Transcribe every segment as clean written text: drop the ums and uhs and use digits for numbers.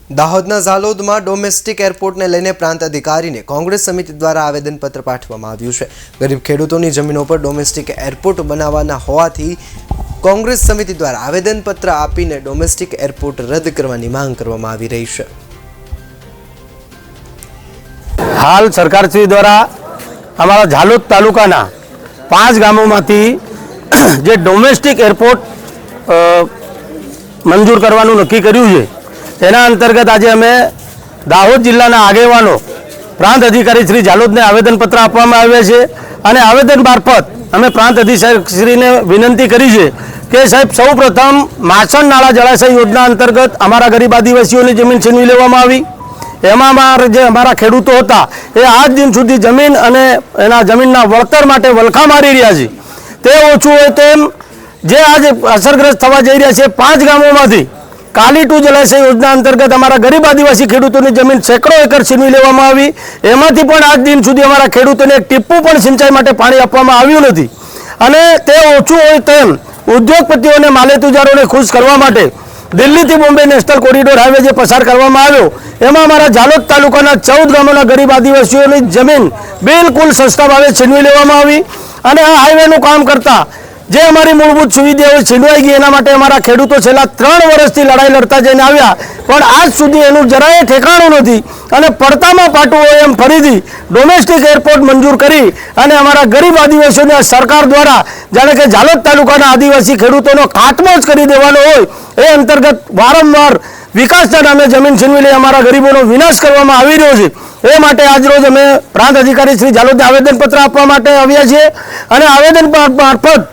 દાહોદના ઝાલોદમાં ડોમેસ્ટિક એરપોર્ટને લઈને પ્રાંત અધિકારીને કોંગ્રેસ સમિતિ દ્વારા આવેદનપત્ર પાઠવવામાં આવ્યું છે। ગરીબ ખેડૂતોની જમીનો પર ડોમેસ્ટિક એરપોર્ટ બનાવવાના હોવાથી કોંગ્રેસ સમિતિ દ્વારા આવેદનપત્ર આપીને ડોમેસ્ટિક એરપોર્ટ રદ કરવાની માંગ કરવામાં આવી રહી છે। हाल सरकारश्री द्वारा अमरा झालोद तालुकाना 5 गामोमांथी जे डोमेस्टिक एरपोर्ट मंजूर करवानुं नक्की कर्युं छे तेना अंतर्गत आज अमे दाहोद जिल्लाना आगेवानो प्रांत अधिकारी श्री झालोदने आवेदनपत्र आपवामां आव्या छे अने आवेदन मार्फत अमे प्रांत अधिकारीश्रीने विनंती करी छे के साहेब सौ प्रथम माछण नाळा जलाशय योजना अंतर्गत अमरा गरीब आदिवासीओनी जमीन छीनवी लेवामां आवी। एमां जे अमारा खेडूतो हता ए आज दिन सुधी जमीन अने एना जमीनना वळतर माटे वलखा मारी रह्या छे। ते ओछुं होय तेम जे आज असरग्रस्त थवा जई रह्या छे 5 गामोमांथी काली टू जलाशय योजना अंतर्गत अमारा गरीब आदिवासी खेडूतोनी जमीन सैकड़ो एकड़ छीनवी लेवामां आवी। एमांथी पण आज दिन सुधी अमारा खेडूतोने एक टीप्पू पण सिंचाई माटे पाणी आपवामां आव्युं नथी अने ते ओछुं होय तेम उद्योगपतिओने मालेतुजारोने खुश करवा माटे दिल्ली थी बॉम्बे नेशनल कॉरिडोर हाईवे जो पसार करवामां आव्यो एमां अमारा झालोद तालुकाना 14 गामोना गरीब आदिवासीओनी जमीन बिलकुल सस्ता भावे छीनवी लेवामां आवी अने आ हाईवेनुं काम करता जे अमारी मूलभूत सुविधाओ छीनवाई गई एना माटे अमारा खेडूतो छेल्ला 3 वर्षथी लड़ाई लड़ता जईने आव्या पण आज सुधी एनुं જરાય ठेकाणुं नथी अने पड़तामां पाटुं होय एम फरीथी डोमेस्टिक एरपोर्ट मंजूर करी अने अमारा गरीब आदिवासीओने सरकार द्वारा जाणे के झालोद तालुकाना आदिवासी खेडूतोनो खात्मो ज करी देवानो होय ए अंतर्गत वारंवार विकासना नामे जमीन छीनवी लई अमारा गरीबोनो विनाश करवामां आवी रह्यो छे। ए माटे આજરોજ અમે પ્રાંત અધિકારી શ્રી ઝાલોદને આવેદનપત્ર આપવા માટે આવ્યા છીએ અને આવેદન મારફત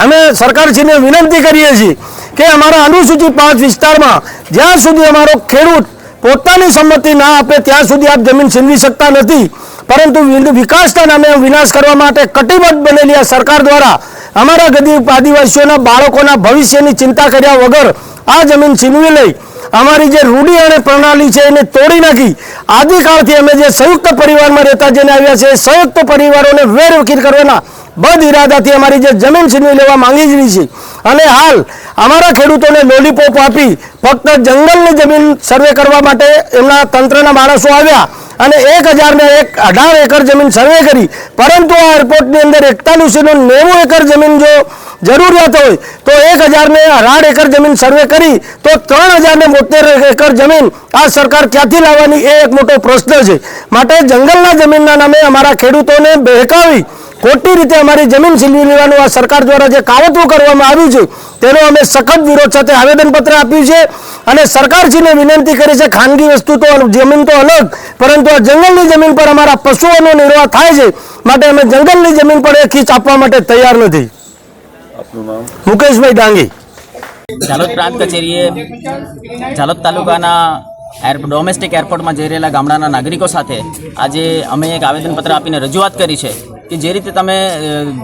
અમે સરકારશ્રીને વિનંતી કરીએ છીએ કે અમારા અનુસૂચિત 5 વિસ્તારમાં જ્યાં સુધી અમારો ખેડૂત પોતાની સંમતિ ના આપે ત્યાં સુધી આપ જમીન છીનવી શકતા નથી, પરંતુ વિકાસના નામે વિનાશ કરવા માટે કટિબદ્ધ બનેલી આ સરકાર દ્વારા અમારા ગરીબ આદિવાસીઓના બાળકોના ભવિષ્યની ચિંતા કર્યા વગર આ જમીન છીનવી લઈ અમારી જે રૂઢી અને પ્રણાલી છે એને તોડી નાખી આદિકાળથી અમે જે સંયુક્ત પરિવારમાં રહેતા જઈને આવ્યા છે સંયુક્ત પરિવારોને વેરવિખેર કરવાના बद इरादाथी अमारी जे जमीन छीनवी लेवा मांगी रही है अने हाल अमारा खेडूतोने लॉलीपॉप आपी फक्त जंगलनी जमीन सर्वे करवा माटे एमना तंत्रना माणसो आव्या अने 1018 एकड़ जमीन सर्वे करी, परंतु आ एरपोर्टनी अंदर 4190 एकड़ जमीन जो जरूरियात होय तो 1018 एकड़ जमीन सर्वे करी तो 3072 एकड़ जमीन आ सरकार क्यांथी लाववानी ए एक मोटो प्रश्न छे। माटे जंगलना जमीनना नामे अमारा खेडूतोने बहेकावी खोटी रीते अमारी जमीन छीनवी लेवानुं आ सरकार द्वारा जे कावतरू करवामां आव्युं छे तेनो अमे सखत विरोध साथे आवेदनपत्र आप्युं छे अने सरकारश्रीने विनंती करी छे खानगी वस्तु तो जमीन तो अलग, परंतु आ जंगलनी जमीन पर अमारा पशुओनो निर्वाह थाय छे माटे अमे जंगलनी जमीन पर एक इंच आपवा माटे तैयार नथी। आपनुं नाम? मुकेशभाई डांगी। झालोद प्रांत कचेरीए झालोद तालुकाना डोमेस्टिक एरपोर्ट में जई रहेला गामडाना नागरिको साथे आजे अमे एक आवेदनपत्र आपीने रजूआत करी छे कि जे रीते तमे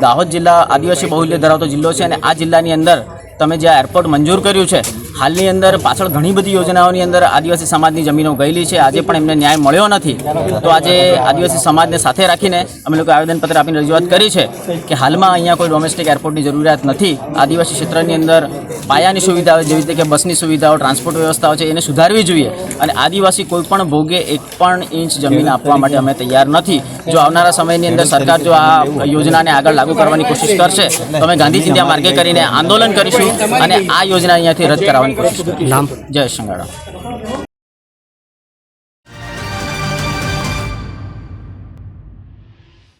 दाहोद जिल्ला आदिवासी बहुल्य धरावतो जिल्लो छे अने आ जिल्लानी अंदर तमे जे एरपोर्ट मंजूर कर्युं छे हालनी अंदर पाछळ घणी बधी योजनाओनी अंदर आदिवासी समाजनी जमीनो गयेली छे, आजे पण एमने न्याय मळ्यो नथी। तो आजे आदिवासी समाजने साथे राखीने अमे लोकोए आवेदनपत्र आपीने रजूआत करी छे कि हालमां अहींया कोई डोमेस्टिक एरपोर्टनी जरूरियात नथी। आदिवासी क्षेत्रनी अंदर पायानी सुविधाओ जेवी रीते के बसनी सुविधाओ ट्रांसपोर्ट व्यवस्थाओ छे एने सुधारवी जोईए अने आदिवासी कोईपण भोगे एक पण इंच जमीन आपवा माटे अमे तैयार नथी। जो आवनारा समयनी अंदर सरकार जो आ योजनाने आगळ लागू करवानी कोशिश करशे तो अमे गांधी चिंध्या मार्गे करीने आंदोलन करीशुं અને આ યોજના અહીંયાથી રદ કરાવવાની કોશિશ કરીશું। નામ? જયેશ સંગાડા।